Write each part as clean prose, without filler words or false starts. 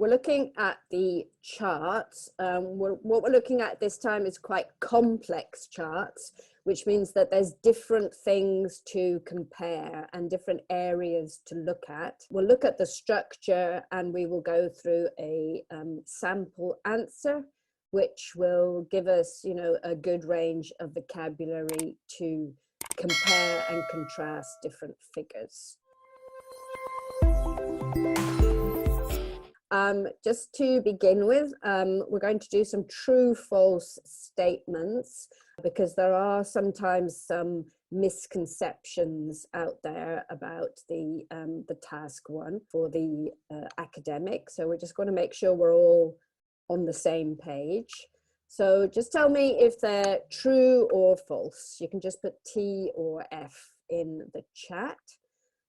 we're looking at the charts. What we're looking at this time is quite complex charts, which means that there's different things to compare and different areas to look at. We'll look at the structure and we will go through a sample answer, which will give us, a good range of vocabulary to compare and contrast different figures. Just to begin with, we're going to do some true-false statements because there are sometimes some misconceptions out there about the task one for the academic. So we're just going to make sure we're all on the same page. So just tell me if they're true or false. You can just put T or F in the chat.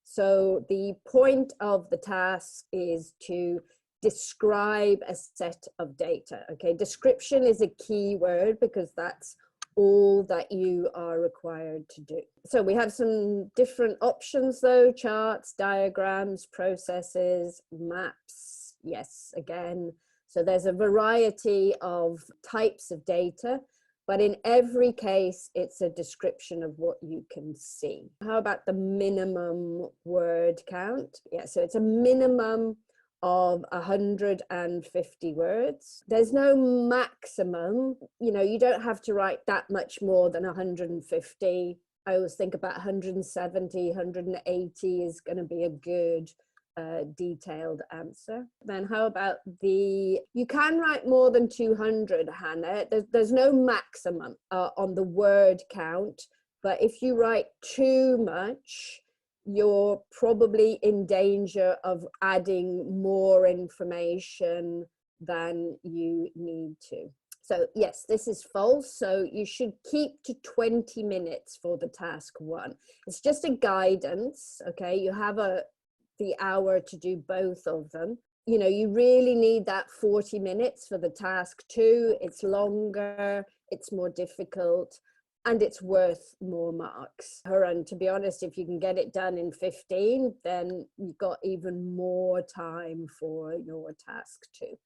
So the point of the task is to describe a set of data. Okay, description is a key word because that's all that you are required to do. So we have some different options though: charts, diagrams, processes, maps. Yes, again. So there's a variety of types of data, but in every case, it's a description of what you can see. How about the minimum word count? Yeah, so it's a minimum of 150 words. There's no maximum, you don't have to write that much more than 150. I always think about 170, 180 is going to be a good detailed answer. Then how about you can write more than 200, Hannah. There's no maximum on the word count, but if you write too much, you're probably in danger of adding more information than you need to. So yes, this is false. So you should keep to 20 minutes for the task one. It's just a guidance, okay? You have the hour to do both of them. You really need that 40 minutes for the task two. It's longer, it's more difficult, and it's worth more marks. And to be honest, if you can get it done in 15, then you've got even more time for your task two.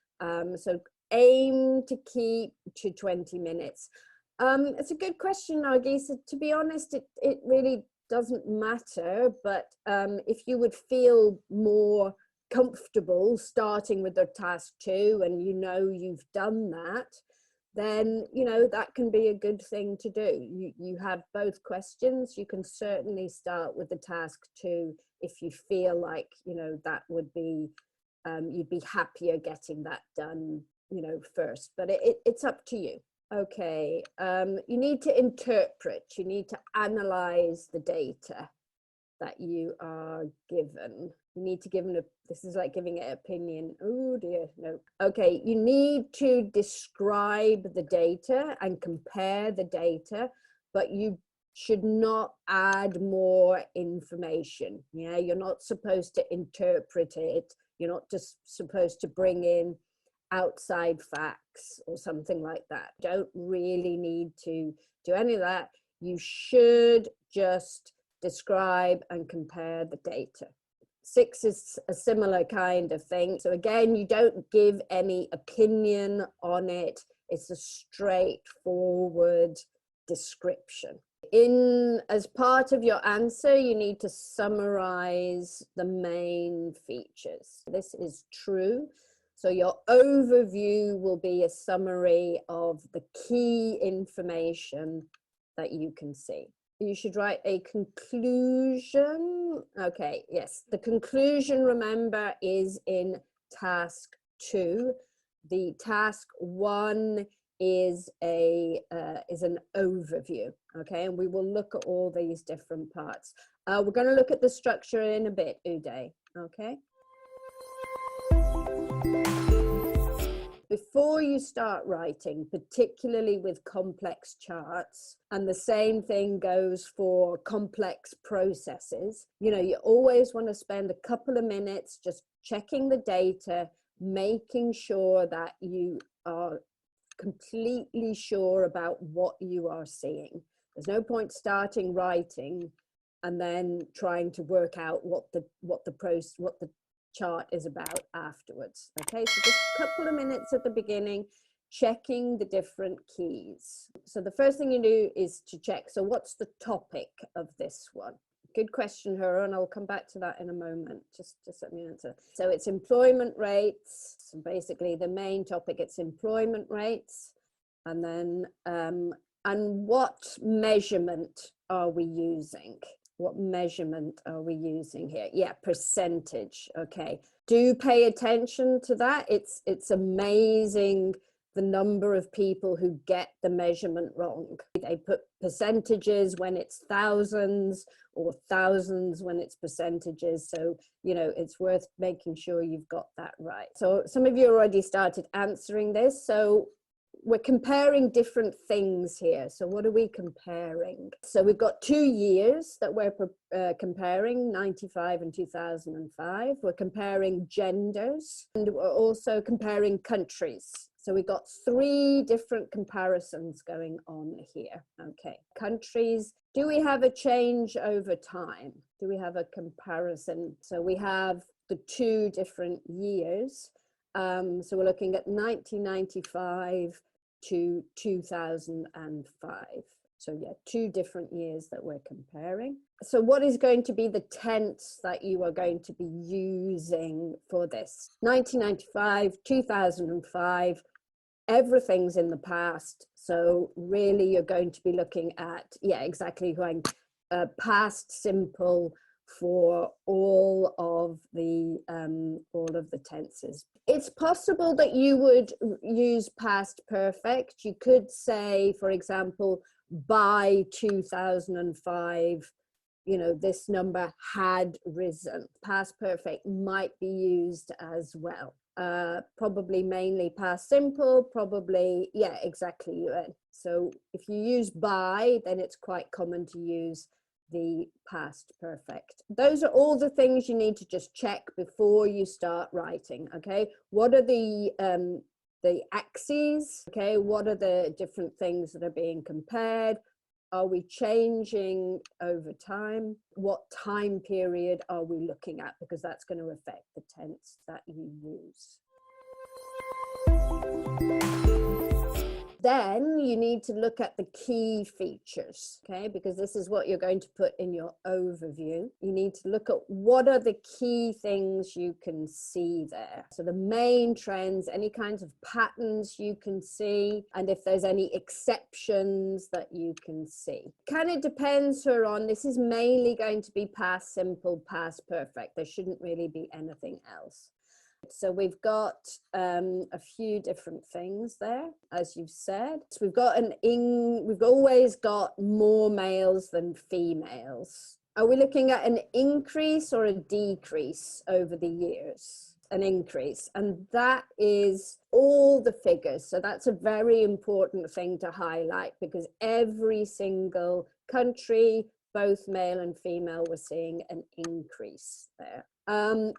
So aim to keep to 20 minutes. It's a good question, Nargis. To be honest, it really doesn't matter, but if you would feel more comfortable starting with the task two and you've done that, then that can be a good thing to do. You have both questions. You can certainly start with the task two if you feel like that would be you'd be happier getting that done first, but it's up to you. Okay, you need to interpret, you need to analyze the data that you are given. You need to give this is like giving it opinion. Oh dear, no. Okay, you need to describe the data and compare the data, but you should not add more information. Yeah, you're not supposed to interpret it. You're not just supposed to bring in outside facts or something like that. Don't really need to do any of that. You should just describe and compare the data. 6 is a similar kind of thing. So again, you don't give any opinion on it. It's a straightforward description. As part of your answer, you need to summarize the main features. This is true. So your overview will be a summary of the key information that you can see. You should write a conclusion. Okay, yes, the conclusion, remember, is in task 2. The task 1 is an overview. Okay, and we will look at all these different parts. We're going to look at the structure in a bit, Uday. Okay. Before you start writing, particularly with complex charts, and the same thing goes for complex processes, you always want to spend a couple of minutes just checking the data, making sure that you are completely sure about what you are seeing. There's no point starting writing and then trying to work out what the chart is about afterwards. Okay, so just a couple of minutes at the beginning, checking the different keys. So the first thing you do is to check, so what's the topic of this one? Good question, Hera, and I'll come back to that in a moment. Just let me answer. So it's employment rates. So basically the main topic, it's employment rates. And then, and what measurement are we using? What measurement are we using here? Yeah, percentage. Okay. Do pay attention to that. It's amazing the number of people who get the measurement wrong. They put percentages when it's thousands or thousands when it's percentages. So, you know, it's worth making sure you've got that right. So some of you already started answering this. So we're comparing different things here. So what are we comparing? So we've got 2 years that we're comparing, 95 and 2005. We're comparing genders, and we're also comparing countries. So we've got 3 different comparisons going on here. Okay, countries. Do we have a change over time? Do we have a comparison? So we have the 2 different years. So we're looking at 1995 to 2005. So yeah, 2 different years that we're comparing. So what is going to be the tense that you are going to be using for this? 1995, 2005, everything's in the past. So really you're going to be looking at, yeah, exactly, going past simple for all of the tenses. It's possible that you would use past perfect. You could say, for example, by 2005, you know, this number had risen. Past perfect might be used as well. Probably mainly past simple, probably, yeah, exactly. So if you use by, then it's quite common to use the past perfect. Those are all the things you need to just check before you start writing. Okay, what are the axes? Okay, what are the different things that are being compared? Are we changing over time? What time period are we looking at? Because that's going to affect the tense that you use. Then you need to look at the key features, okay? Because this is what you're going to put in your overview. You need to look at what are the key things you can see there. So the main trends, any kinds of patterns you can see, and if there's any exceptions that you can see. Kind of depends her on, this is mainly going to be past simple, past perfect. There shouldn't really be anything else. So we've got a few different things there, as you've said. So we've got we've always got more males than females. Are we looking at an increase or a decrease over the years? An increase, and that is all the figures. So that's a very important thing to highlight, because every single country, both male and female, we're seeing an increase there.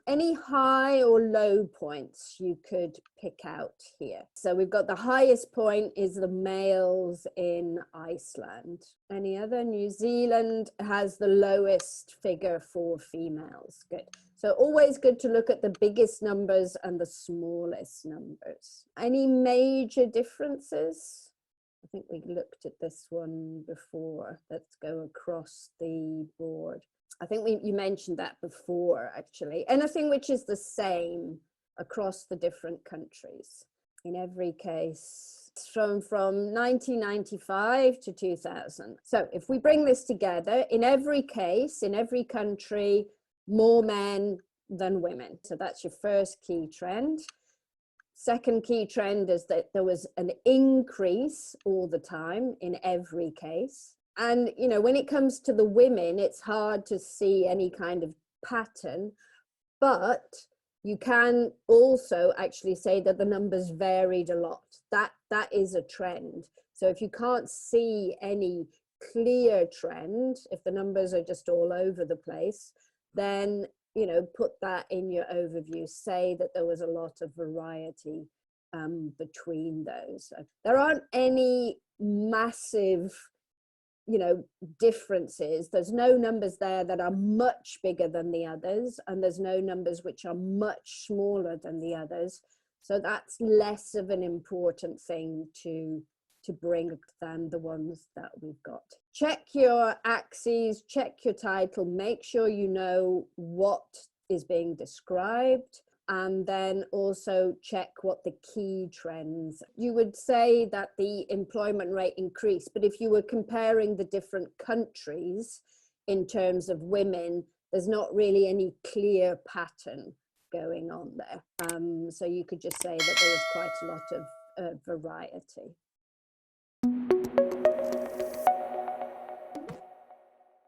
Any high or low points you could pick out here? So we've got the highest point is the males in Iceland. Any other? New Zealand has the lowest figure for females. Good. So always good to look at the biggest numbers and the smallest numbers. Any major differences? I think we looked at this one before. Let's go across the board. I think you mentioned that before, actually. Anything which is the same across the different countries. In every case, from 1995 to 2000. So if we bring this together, in every case, in every country, more men than women. So that's your first key trend. Second key trend is that there was an increase all the time in every case. And, you know, when it comes to the women, it's hard to see any kind of pattern, but you can also actually say that the numbers varied a lot. That is a trend. So if you can't see any clear trend, if the numbers are just all over the place, then, you know, put that in your overview. Say that there was a lot of variety between those. There aren't any massive you know, differences. There's no numbers there that are much bigger than the others, and there's no numbers which are much smaller than the others. So that's less of an important thing to bring than the ones that we've got. Check your axes, check your title, make sure you know what is being described, and then also check what the key trends. You would say that the employment rate increased, but if you were comparing the different countries in terms of women, there's not really any clear pattern going on there. So you could just say that there was quite a lot of variety.